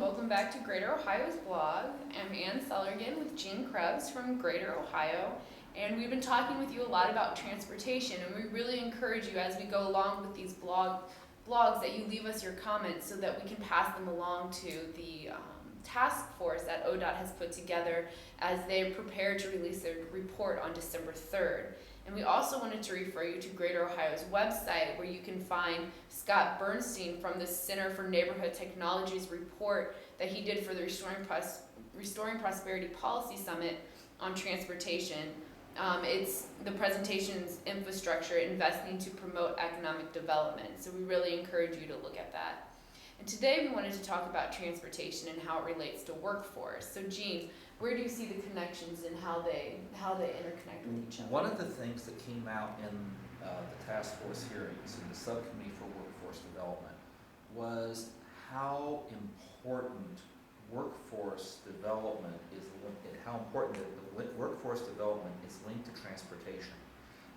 welcome back to Greater Ohio's blog. I'm Ann Sellergan with Krebs from Greater Ohio, and we've been talking with you a lot about transportation, and we really encourage you as we go along with these blogs that you leave us your comments so that we can pass them along to the task force that ODOT has put together as they prepare to release their report on December 3rd. And we also wanted to refer you to Greater Ohio's website, where you can find Scott Bernstein from the Center for Neighborhood Technology's report that he did for the Restoring Prosperity Policy Summit on transportation. It's the presentation's infrastructure, investing to promote economic development. So we really encourage you to look at that. And today we wanted to talk about transportation and how it relates to workforce. So Gene, where do you see the connections and how they interconnect with each other? One of the things that came out in the task force hearings in the subcommittee for workforce development was how important workforce development is, how important the workforce development is linked to transportation,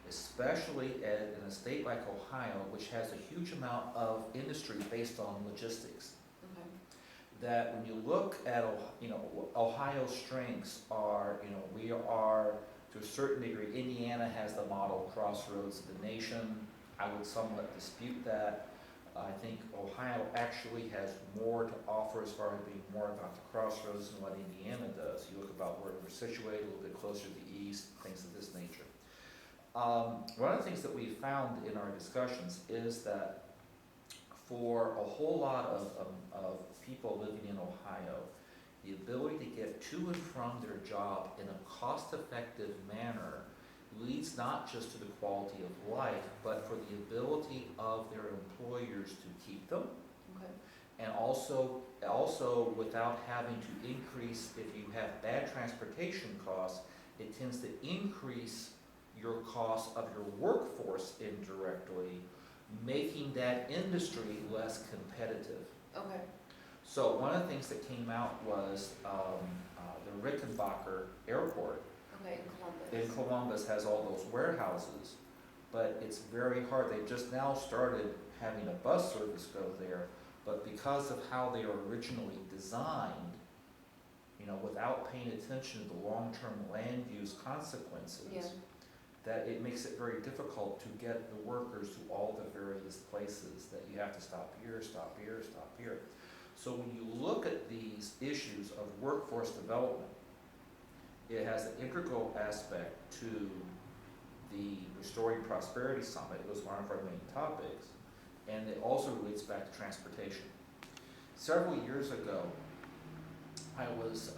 especially in a state like Ohio, which has a huge amount of industry based on logistics. Okay. That when you look at, Ohio's strengths are, we are, to a certain degree, Indiana has the model crossroads of the nation. I would somewhat dispute that. I think Ohio actually has more to offer as far as being more about the crossroads than what Indiana does. You look about where we're situated, a little bit closer to the east, things of this nature. One of the things that we found in our discussions is that for a whole lot of people living in Ohio, the ability to get to and from their job in a cost-effective manner leads not just to the quality of life, but for the ability of their employers to keep them. Okay. And also without having to increase, if you have bad transportation costs, it tends to increase your cost of your workforce indirectly, making that industry less competitive. Okay. So one of the things that came out was the Rickenbacker Airport Okay, in Columbus has all those warehouses, but it's very hard. They just now started having a bus service go there, but because of how they are originally designed, without paying attention to the long-term land use consequences, yeah. that it makes it very difficult to get the workers to all the various places that you have to stop here, stop here, stop here. So when you look at these issues of workforce development, it has an integral aspect to the Restoring Prosperity Summit. It was one of our main topics, and it also relates back to transportation. Several years ago, I was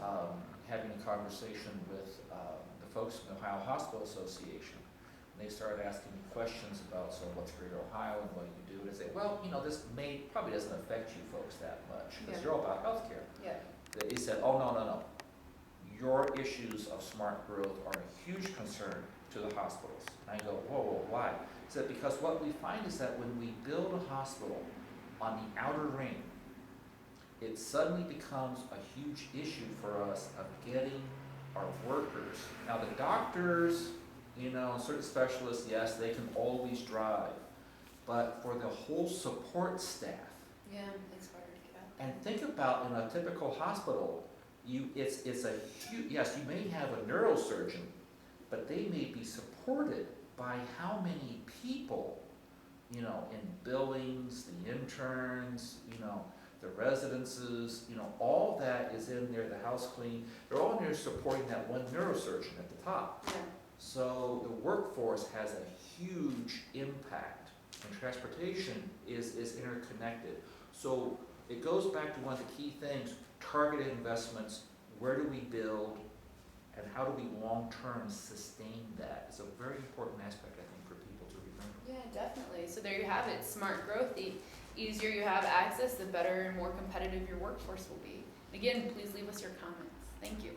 having a conversation with the folks from the Ohio Hospital Association. And they started asking me questions about, so what's Greater Ohio and what you do? And I say, well, this probably doesn't affect you folks that much because you're all about healthcare. Yeah. They said, oh, no. Your issues of smart growth are a huge concern to the hospitals. And I go, whoa, why? He said, because what we find is that when we build a hospital on the outer ring, it suddenly becomes a huge issue for us of getting our workers. Now the doctors, certain specialists, yes, they can always drive. But for the whole support staff, Yeah, it's harder to get out. and think about in a typical hospital, it's a huge, yes, you may have a neurosurgeon, but they may be supported by how many people, in buildings, the interns, the residences, all that is in there, the house clean, they're all in there supporting that one neurosurgeon at the top. Yeah. So the workforce has a huge impact, and transportation is interconnected. So it goes back to one of the key things, targeted investments, where do we build, and how do we long-term sustain that? It's a very important aspect, I think, for people to remember. Yeah, definitely. So there you have it, smart growth. The easier you have access, the better and more competitive your workforce will be. Again, please leave us your comments. Thank you.